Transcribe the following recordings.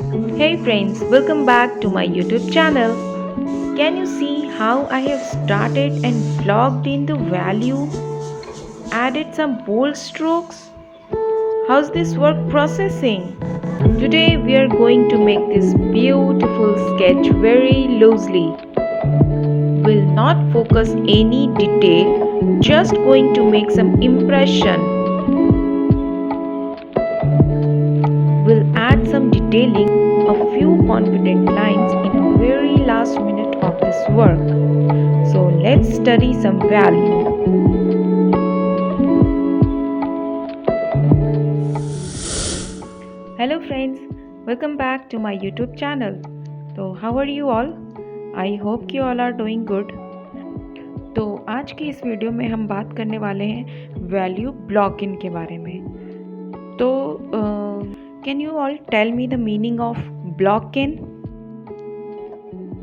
Hey friends, welcome back to my YouTube channel. Can you see how I have started and blocked in the value, added some bold strokes? How's this work processing? Today we are going to make this beautiful sketch very loosely. Will not focus any detail, just going to make some impression. Will add some detailing, a few confident lines in a very last minute of this work. So let's study some value. Hello friends, welcome back to my YouTube channel. तो how are you all? I hope you all are doing good. तो आज की इस video में हम बात करने वाले हैं वैल्यू ब्लॉक इन के बारे में. तो can you all tell me the meaning of block in?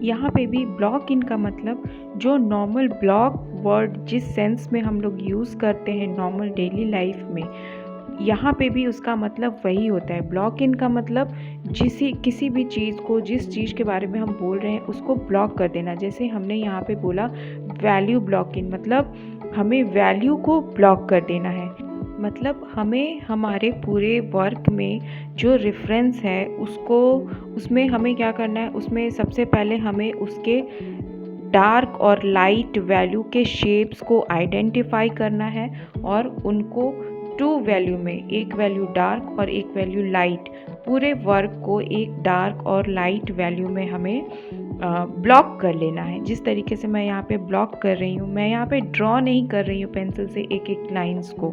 यहाँ पे भी ब्लॉक इन का मतलब जो नॉर्मल ब्लॉक वर्ड जिस सेंस में हम लोग यूज़ करते हैं नॉर्मल डेली लाइफ में, यहाँ पे भी उसका मतलब वही होता है. ब्लॉक इन का मतलब किसी भी चीज़ को, जिस चीज़ के बारे में हम बोल रहे हैं उसको ब्लॉक कर देना. जैसे हमने यहाँ पे बोला वैल्यू ब्लॉक इन, मतलब हमें वैल्यू को ब्लॉक कर देना है. मतलब हमें हमारे पूरे वर्क में जो रेफरेंस है उसमें हमें क्या करना है, उसमें सबसे पहले हमें उसके डार्क और लाइट वैल्यू के शेप्स को आइडेंटिफाई करना है और उनको टू वैल्यू में, एक वैल्यू डार्क और एक वैल्यू लाइट, पूरे वर्क को एक डार्क और लाइट वैल्यू में हमें ब्लॉक कर लेना है. जिस तरीके से मैं यहाँ पे ब्लॉक कर रही हूँ, मैं यहाँ पे ड्रॉ नहीं कर रही हूँ पेंसिल से एक एक लाइंस को,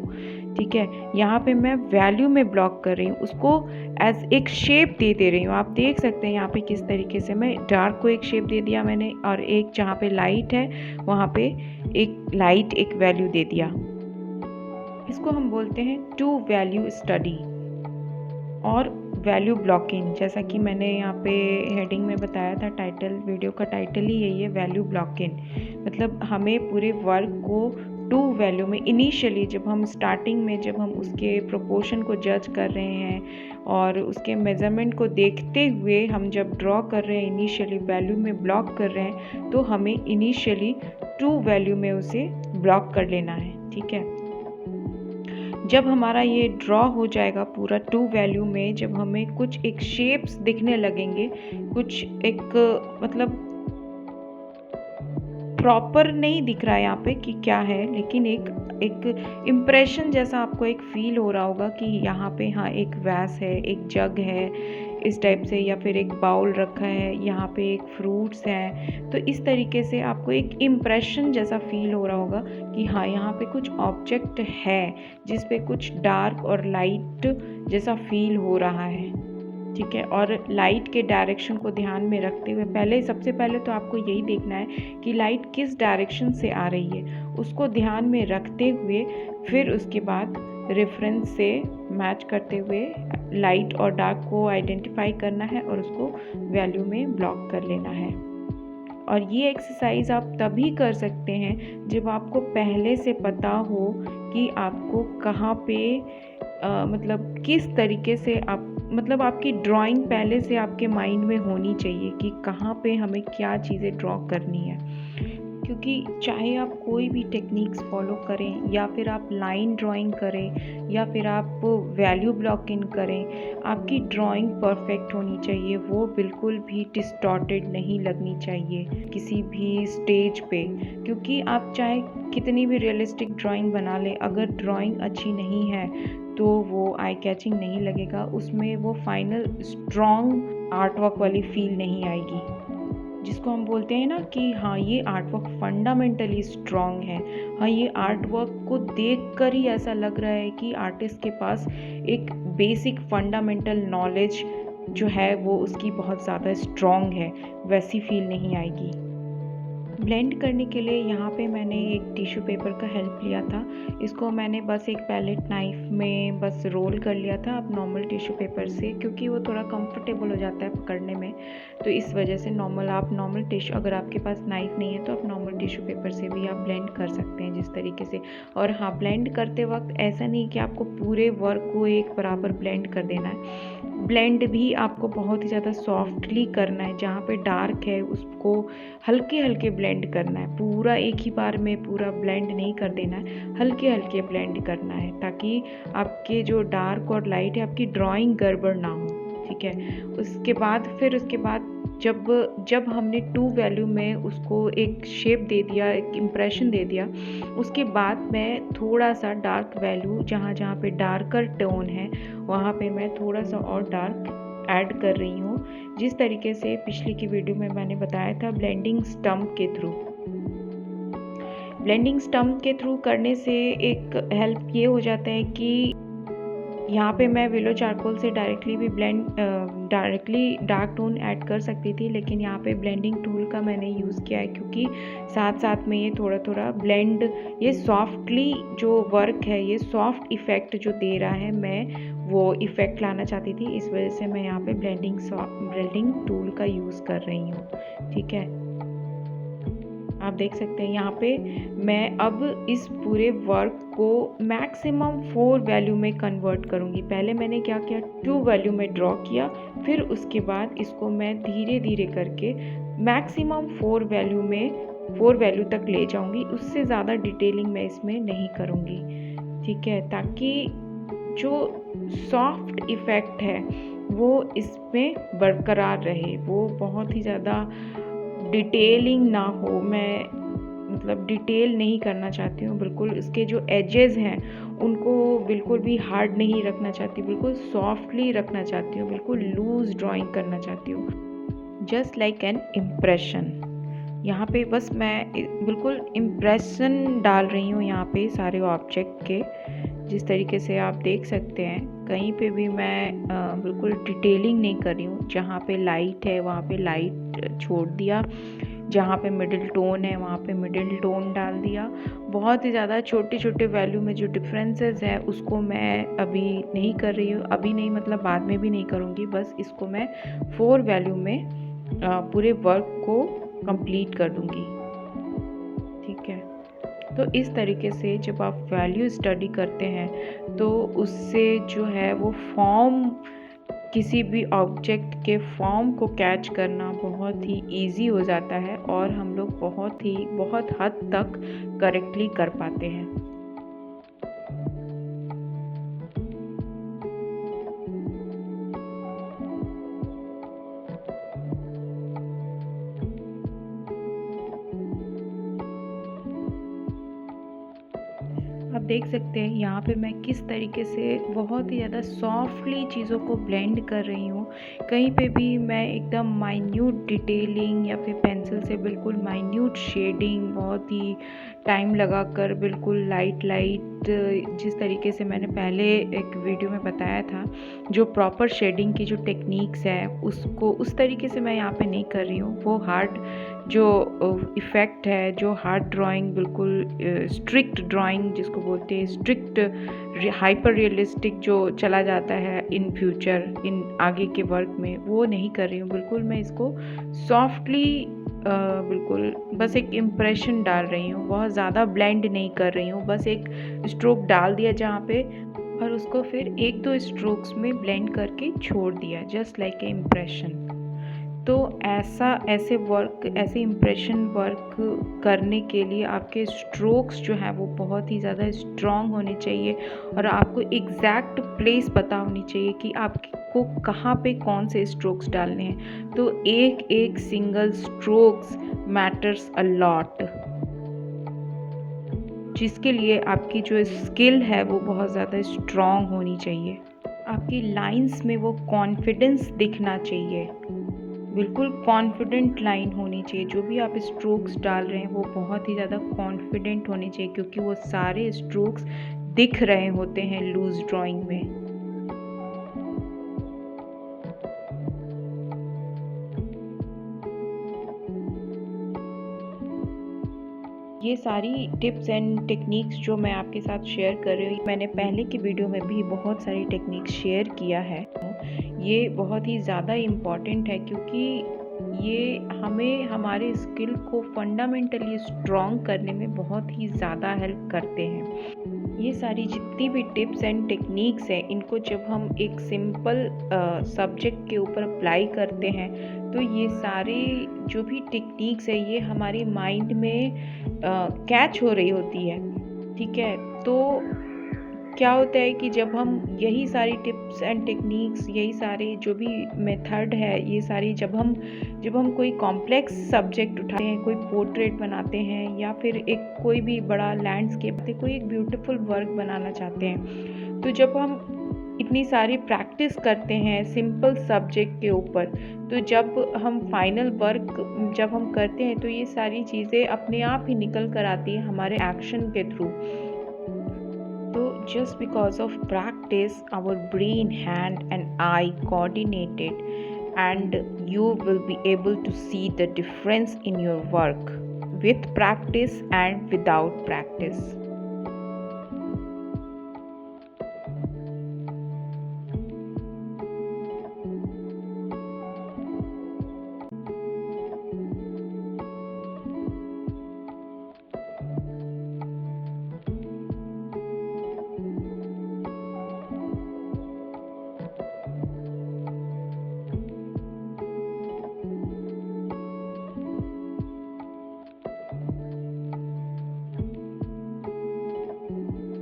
ठीक है. यहाँ पे मैं वैल्यू में ब्लॉक कर रही हूँ, उसको एज एक शेप दे रही हूँ. आप देख सकते हैं यहाँ पे किस तरीके से मैं डार्क को एक शेप दे दिया मैंने, और एक जहाँ पे लाइट है वहाँ पे एक लाइट एक वैल्यू दे दिया. इसको हम बोलते हैं टू वैल्यू स्टडी और वैल्यू ब्लॉकिंग. जैसा कि मैंने यहाँ पे हेडिंग में बताया था, टाइटल, वीडियो का टाइटल ही यही है, वैल्यू ब्लॉकिंग. मतलब हमें पूरे वर्क को टू वैल्यू में इनिशियली, जब हम स्टार्टिंग में, जब हम उसके प्रोपोर्शन को जज कर रहे हैं और उसके मेज़रमेंट को देखते हुए हम जब ड्रॉ कर रहे हैं, इनिशियली वैल्यू में ब्लॉक कर रहे हैं, तो हमें इनिशियली टू वैल्यू में उसे ब्लॉक कर लेना है, ठीक है. जब हमारा ये ड्रॉ हो जाएगा पूरा टू वैल्यू में, जब हमें कुछ एक शेप्स दिखने लगेंगे, कुछ एक मतलब प्रॉपर नहीं दिख रहा है यहाँ पे कि क्या है, लेकिन एक इम्प्रेशन जैसा आपको एक फील हो रहा होगा कि यहाँ पे हाँ एक वैस है, एक जग है इस टाइप से, या फिर एक बाउल रखा है, यहाँ पे एक फ्रूट्स हैं. तो इस तरीके से आपको एक इम्प्रेशन जैसा फील हो रहा होगा कि हाँ यहाँ पे कुछ ऑब्जेक्ट है जिस पे कुछ डार्क और लाइट जैसा फील हो रहा है, ठीक है. और लाइट के डायरेक्शन को ध्यान में रखते हुए, सबसे पहले तो आपको यही देखना है कि लाइट किस डायरेक्शन से आ रही है, उसको ध्यान में रखते हुए फिर उसके बाद रेफरेंस से मैच करते हुए लाइट और डार्क को आइडेंटिफाई करना है और उसको वैल्यू में ब्लॉक कर लेना है. और ये एक्सरसाइज आप तभी कर सकते हैं जब आपको पहले से पता हो कि आपको कहाँ पे मतलब किस तरीके से मतलब आपकी ड्राइंग पहले से आपके माइंड में होनी चाहिए कि कहाँ पे हमें क्या चीज़ें ड्रॉ करनी है. क्योंकि चाहे आप कोई भी टेक्निक्स फॉलो करें, या फिर आप लाइन ड्राइंग करें, या फिर आप वैल्यू ब्लॉकिंग करें, आपकी ड्राइंग परफेक्ट होनी चाहिए. वो बिल्कुल भी डिस्टॉर्टेड नहीं लगनी चाहिए किसी भी स्टेज पे. क्योंकि आप चाहे कितनी भी रियलिस्टिक ड्राइंग बना लें, अगर ड्राइंग अच्छी नहीं है तो वो आई कैचिंग नहीं लगेगा, उसमें वो फाइनल स्ट्रॉन्ग आर्ट वर्क वाली फील नहीं आएगी. जिसको हम बोलते हैं ना कि हाँ ये आर्ट वर्क फंडामेंटली स्ट्रॉन्ग है, हाँ ये आर्ट वर्क को देखकर ही ऐसा लग रहा है कि आर्टिस्ट के पास एक बेसिक फंडामेंटल नॉलेज जो है वो उसकी बहुत ज़्यादा स्ट्रॉन्ग है, वैसी फील नहीं आएगी. ब्लेंड करने के लिए यहाँ पे मैंने एक टिश्यू पेपर का हेल्प लिया था। इसको मैंने बस एक पैलेट नाइफ़ में बस रोल कर लिया था अब नॉर्मल टिश्यू पेपर से, क्योंकि वो थोड़ा कंफर्टेबल हो जाता है पकड़ने में। तो इस वजह से आप नॉर्मल टिश्यू, अगर आपके पास नाइफ़ नहीं है तो आप नॉर्मल टिश्यू पेपर से भी आप ब्लेंड कर सकते हैं जिस तरीके से। और हाँ, ब्लेंड करते वक्त ऐसा नहीं कि आपको पूरे वर्क को एक बराबर ब्लेंड कर देना है। ब्लेंड भी आपको बहुत ही ज़्यादा सॉफ्टली करना है। जहाँ पे डार्क है उसको हल्के हल्के ब्लेंड करना है, पूरा एक ही बार में पूरा ब्लेंड नहीं कर देना है, हल्के हल्के ब्लेंड करना है, ताकि आपके जो डार्क और लाइट है आपकी ड्राइंग गड़बड़ ना हो। ठीक है, उसके बाद जब हमने टू वैल्यू में उसको एक शेप दे दिया, एक इम्प्रेशन दे दिया, उसके बाद मैं थोड़ा सा डार्क वैल्यू जहाँ जहाँ पे डार्कर टोन है वहाँ पे मैं थोड़ा सा और डार्क ऐड कर रही हूँ, जिस तरीके से पिछली की वीडियो में मैंने बताया था ब्लेंडिंग स्टम्प के थ्रू। ब्लेंडिंग स्टम्प के थ्रू करने से एक हेल्प ये हो जाता है कि यहाँ पे मैं विलो चारकोल से डायरेक्टली डार्क टोन ऐड कर सकती थी, लेकिन यहाँ पे ब्लेंडिंग टूल का मैंने यूज़ किया है, क्योंकि साथ साथ में ये थोड़ा थोड़ा ब्लेंड, ये सॉफ्टली जो वर्क है, ये सॉफ्ट इफ़ेक्ट जो दे रहा है, मैं वो इफ़ेक्ट लाना चाहती थी। इस वजह से मैं यहाँ पे ब्लेंडिंग टूल का यूज़ कर रही हूँ। ठीक है, आप देख सकते हैं यहाँ पे मैं अब इस पूरे वर्क को मैक्सिमम 4 वैल्यू में कन्वर्ट करूँगी। पहले मैंने क्या किया, 2 वैल्यू में ड्रॉ किया, फिर उसके बाद इसको मैं धीरे धीरे करके मैक्सिमम 4 वैल्यू तक ले जाऊँगी। उससे ज़्यादा डिटेलिंग मैं इसमें नहीं करूँगी। ठीक है, ताकि जो सॉफ्ट इफ़ेक्ट है वो इसमें बरकरार रहे, वो बहुत ही ज़्यादा डिटेलिंग ना हो। मैं मतलब डिटेल नहीं करना चाहती हूँ, बिल्कुल इसके जो एजेस हैं उनको बिल्कुल भी हार्ड नहीं रखना चाहती, बिल्कुल सॉफ्टली रखना चाहती हूँ, बिल्कुल लूज ड्राइंग करना चाहती हूँ, जस्ट लाइक एन इम्प्रेशन। यहाँ पे बस मैं बिल्कुल इम्प्रेशन डाल रही हूँ यहाँ पे सारे ऑब्जेक्ट के, जिस तरीके से आप देख सकते हैं। कहीं पे भी मैं बिल्कुल डिटेलिंग नहीं कर रही हूँ। जहाँ पे लाइट है वहाँ पे लाइट छोड़ दिया, जहाँ पे मिडिल टोन है वहाँ पे मिडिल टोन डाल दिया। बहुत ही ज़्यादा छोटे छोटे वैल्यू में जो डिफरेंसेस है उसको मैं अभी नहीं कर रही हूँ, अभी नहीं मतलब बाद में भी नहीं करूँगी। बस इसको मैं 4 वैल्यू में पूरे वर्क को कंप्लीट कर दूँगी। ठीक है, तो इस तरीके से जब आप वैल्यू स्टडी करते हैं तो उससे जो है वो फॉर्म, किसी भी ऑब्जेक्ट के फॉर्म को कैच करना बहुत ही इजी हो जाता है, और हम लोग बहुत हद तक करेक्टली कर पाते हैं। आप देख सकते हैं यहाँ पे मैं किस तरीके से बहुत ही ज़्यादा सॉफ्टली चीज़ों को ब्लेंड कर रही हूँ। कहीं पे भी मैं एकदम माइन्यूट डिटेलिंग या फिर पेंसिल से बिल्कुल माइन्यूट शेडिंग बहुत ही टाइम लगाकर बिल्कुल लाइट जिस तरीके से मैंने पहले एक वीडियो में बताया था, जो प्रॉपर शेडिंग की जो टेक्निक्स है उसको उस तरीके से मैं यहाँ पे नहीं कर रही हूँ। वो हार्ड जो इफ़ेक्ट है, जो हार्ड ड्राइंग, बिल्कुल स्ट्रिक्ट ड्राइंग जिसको बोलते हैं, स्ट्रिक्ट हाइपर रियलिस्टिक जो चला जाता है इन फ्यूचर, इन आगे के वर्क में, वो नहीं कर रही हूँ। बिल्कुल मैं इसको सॉफ्टली बिल्कुल बस एक इम्प्रेशन डाल रही हूँ, बहुत ज़्यादा ब्लेंड नहीं कर रही हूँ। बस एक स्ट्रोक डाल दिया जहाँ पे, और उसको फिर 1-2 स्ट्रोक्स में ब्लेंड करके छोड़ दिया, जस्ट लाइक ए इम्प्रेशन। तो ऐसे इम्प्रेशन वर्क करने के लिए आपके स्ट्रोक्स जो हैं वो बहुत ही ज़्यादा स्ट्रॉन्ग होने चाहिए, और आपको एग्जैक्ट प्लेस पता होनी चाहिए कि आपको कहाँ पे कौन से स्ट्रोक्स डालने हैं। तो एक एक single strokes matters a lot, जिसके लिए आपकी जो स्किल है वो बहुत ज़्यादा स्ट्रॉन्ग होनी चाहिए। आपकी लाइंस में वो कॉन्फिडेंस दिखना चाहिए, बिल्कुल कॉन्फिडेंट लाइन होनी चाहिए। जो भी आप स्ट्रोक्स डाल रहे हैं वो बहुत ही ज़्यादा कॉन्फिडेंट होने चाहिए, क्योंकि वो सारे स्ट्रोक्स दिख रहे होते हैं लूज ड्राइंग में। ये सारी टिप्स एंड टेक्निक्स जो मैं आपके साथ शेयर कर रही हूँ, मैंने पहले की वीडियो में भी बहुत सारी टेक्निक्स शेयर किया है। ये बहुत ही ज़्यादा इम्पॉर्टेंट है क्योंकि ये हमें हमारे स्किल को फंडामेंटली स्ट्रॉन्ग करने में बहुत ही ज़्यादा हेल्प करते हैं। ये सारी जितनी भी टिप्स एंड टेक्निक्स हैं, इनको जब हम एक सिंपल सब्जेक्ट के ऊपर अप्लाई करते हैं तो ये सारे जो भी टेक्निक्स है ये हमारे माइंड में कैच हो रही होती है। ठीक है, तो क्या होता है कि जब हम यही सारी टिप्स एंड टेक्निक्स, यही सारे जो भी मेथड है, ये सारी जब हम कोई कॉम्प्लेक्स सब्जेक्ट उठाते हैं, कोई पोर्ट्रेट बनाते हैं या फिर एक कोई भी बड़ा लैंडस्केप, कोई एक ब्यूटीफुल वर्क बनाना चाहते हैं, तो जब हम इतनी सारी प्रैक्टिस करते हैं सिंपल सब्जेक्ट के ऊपर, तो जब हम फाइनल वर्क जब हम करते हैं तो ये सारी चीज़ें अपने आप ही निकल कर आती है हमारे एक्शन के थ्रू। तो just because of practice, our brain, hand and eye coordinated, and you will be able to see the difference in your work with practice and without practice.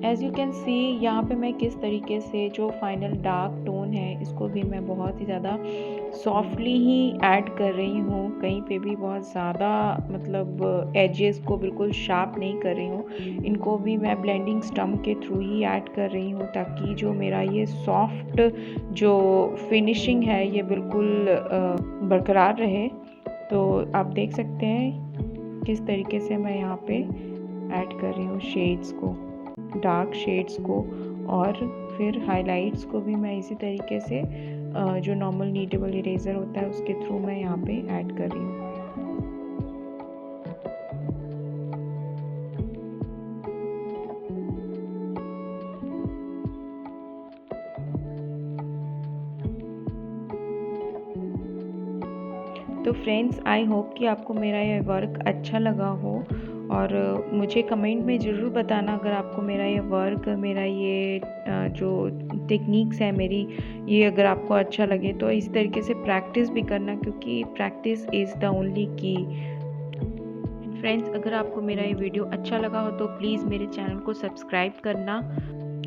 As you can see, यहाँ पे मैं किस तरीके से जो final dark tone है इसको भी मैं बहुत ही ज़्यादा सॉफ्टली ही ऐड कर रही हूँ। कहीं पे भी बहुत ज़्यादा मतलब एजेस को बिल्कुल शार्प नहीं कर रही हूँ। इनको भी मैं ब्लेंडिंग स्टम्प के थ्रू ही ऐड कर रही हूँ ताकि जो मेरा ये सॉफ्ट जो फिनिशिंग है ये बिल्कुल बरकरार रहे। तो आप देख सकते हैं किस तरीके से मैं यहाँ पे ऐड कर रही हूँ शेड्स को, डार्क शेड्स को, और फिर हाइलाइट्स को भी मैं इसी तरीके से जो नॉर्मल नीडेबल इरेजर होता है उसके थ्रू मैं यहाँ पे ऐड कर रही हूँ। तो फ्रेंड्स, आई होप कि आपको मेरा ये वर्क अच्छा लगा हो, और मुझे कमेंट में ज़रूर बताना अगर आपको मेरा ये वर्क, मेरा ये जो टेक्निक्स है मेरी, ये अगर आपको अच्छा लगे। तो इस तरीके से प्रैक्टिस भी करना क्योंकि प्रैक्टिस इज़ द ओनली की। फ्रेंड्स, अगर आपको मेरा ये वीडियो अच्छा लगा हो तो प्लीज़ मेरे चैनल को सब्सक्राइब करना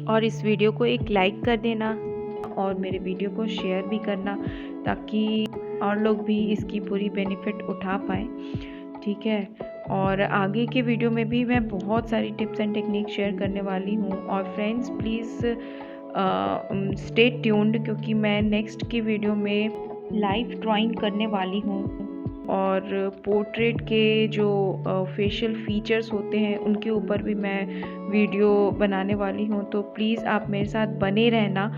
और इस वीडियो को एक लाइक कर देना और मेरे वीडियो को शेयर भी करना ताकि और लोग भी इसकी पूरी बेनिफिट उठा पाएँ। ठीक है, और आगे के वीडियो में भी मैं बहुत सारी टिप्स एंड टेक्निक शेयर करने वाली हूँ। और फ्रेंड्स, प्लीज़ स्टे ट्यून्ड क्योंकि मैं नेक्स्ट की वीडियो में लाइव ड्राइंग करने वाली हूँ और पोर्ट्रेट के जो फेशियल फीचर्स होते हैं उनके ऊपर भी मैं वीडियो बनाने वाली हूँ। तो प्लीज़ आप मेरे साथ बने रहना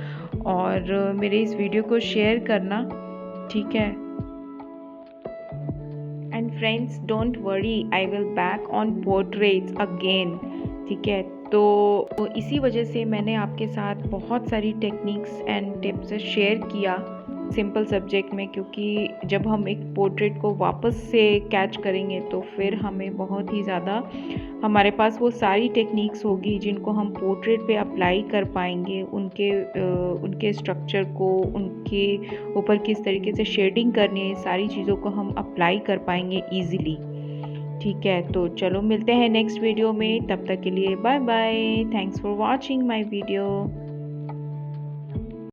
और मेरे इस वीडियो को शेयर करना। ठीक है, and friends, don't worry, I will back on portraits again. ठीक है, तो इसी वजह से मैंने आपके साथ बहुत सारी टेक्निक्स एंड टिप्स शेयर किया सिंपल सब्जेक्ट में, क्योंकि जब हम एक पोर्ट्रेट को वापस से कैच करेंगे तो फिर हमें बहुत ही ज़्यादा हमारे पास वो सारी टेक्निक्स होगी जिनको हम पोर्ट्रेट पे अप्लाई कर पाएंगे। उनके स्ट्रक्चर को, उनके ऊपर किस तरीके से शेडिंग करनी है, सारी चीज़ों को हम अप्लाई कर पाएंगे ईज़िली। ठीक है, तो चलो मिलते हैं नेक्स्ट वीडियो में, तब तक के लिए bye bye. Thanks for watching my video.